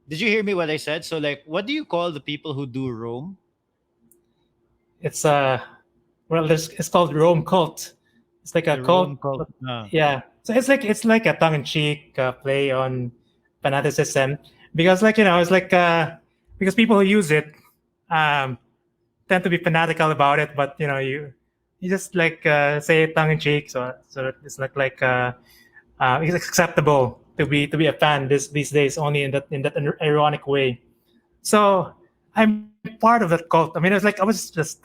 Did you hear me what I said? So like, what do you call the people who do Rome? It's well, it's called Rome cult. It's like a The Rome cult, cult. but yeah. So it's like a tongue-in-cheek play on fanaticism because it's like because people who use it um, tend to be fanatical about it, but you just like say it tongue-in-cheek, so it's like it's acceptable to be a fan these days only in that ironic way. So I'm part of that cult. I mean, it's like I was just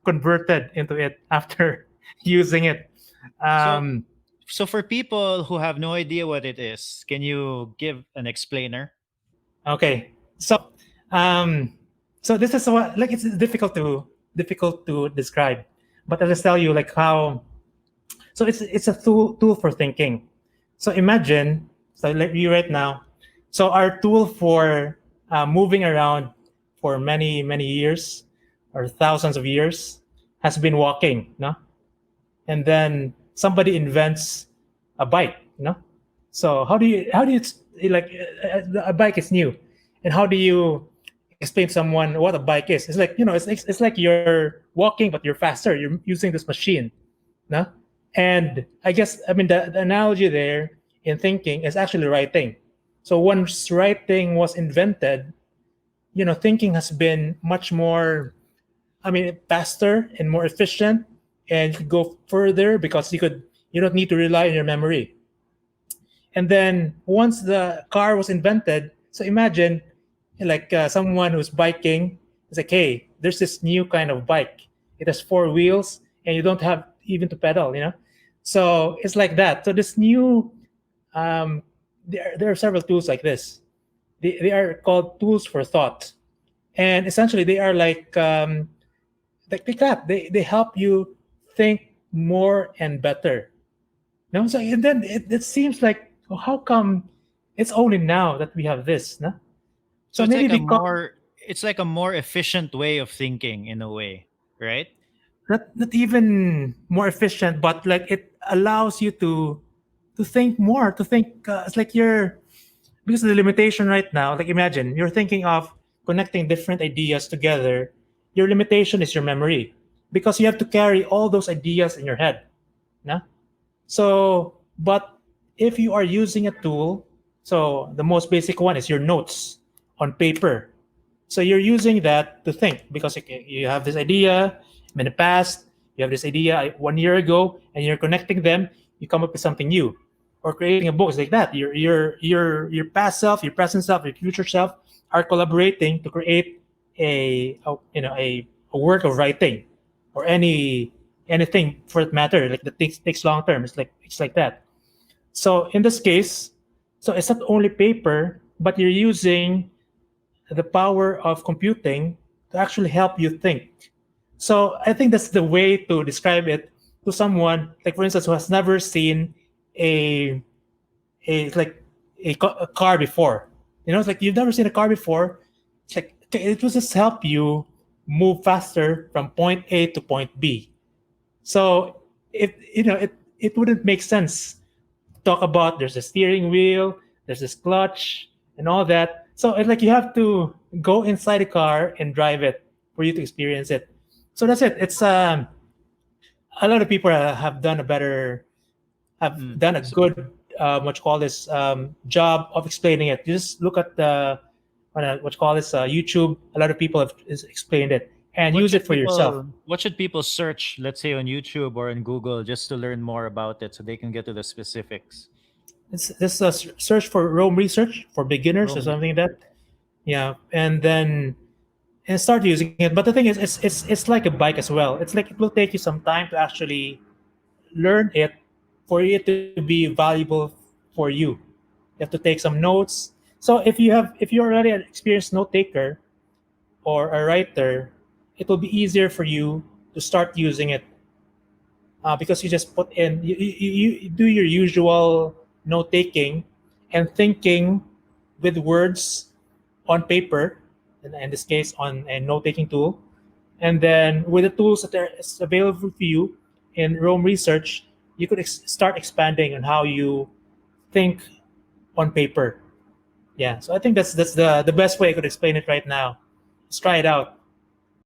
converted into it after using it. So Um, so for people who have no idea what it is, can you give an explainer? okay, um, so this is what like it's difficult to describe, but I'll just tell you like how. So it's a tool for thinking. So imagine, so like you right now. So our tool for moving around for many years or thousands of years has been walking, no? And then somebody invents a bike, no? So how do you like a bike is new, and how do you explain to someone what a bike is? It's like it's like you're walking but you're faster. You're using this machine, no? And I mean the analogy there in thinking is actually writing. So once writing was invented, thinking has been much more, I mean, faster and more efficient, and you could go further because you don't need to rely on your memory. And then once the car was invented, so imagine like someone who's biking is like, hey, there's this new kind of bike. It has four wheels and you don't have even to pedal. So it's like that. So this new, there are several tools like this. They are called tools for thought. And essentially they are like that. They help you think more and better. No, so and then it seems like, well, how come it's only now that we have this? No? So So maybe because it's like a more efficient way of thinking in a way, right? not even more efficient, but like it allows you to think more, to think. It's like you're because of the limitation right now. Like imagine you're thinking of connecting different ideas together. Your limitation is your memory because you have to carry all those ideas in your head. No? So, but if you are using a tool, so the most basic one is your notes on paper. So you're using that to think because you have this idea in the past, you have this idea 1 year ago, and you're connecting them. You come up with something new, or creating a book is like that. Your past self, your present self, your future self are collaborating to create a work of writing, or anything for that matter. Like that takes long term. It's like that. So in this case, so it's not only paper, but you're using the power of computing to actually help you think. So I think that's the way to describe it to someone, like for instance, who has never seen a a like a car before. It's like you've never seen a car before. It's like okay, it will just help you move faster from point A to point B. So it wouldn't make sense to talk about there's a steering wheel, there's this clutch, and all that. So it's like you have to go inside a car and drive it for you to experience it. So that's it. It's a lot of people have Mm. done a So, good what you call this job of explaining it. You just look at the what you call this YouTube. A lot of people have explained it and use it for yourself. what should people search, let's say on YouTube or in Google, just to learn more about it so they can get to the specifics? It's this search for Rome research for beginners or Rome something research. like that. Yeah, and start using it. But the thing is, it's like a bike as well. It's like it will take you some time to actually learn it for it to be valuable for you. You have to take some notes. So if you're already an experienced note taker or a writer, it will be easier for you to start using it because you just put in you do your usual note taking and thinking with words on paper, in this case on a note taking tool, and then with the tools that are available for you in Rome research, you could start expanding on how you think on paper. Yeah, so I think that's the best way I could explain it right now. Just try it out.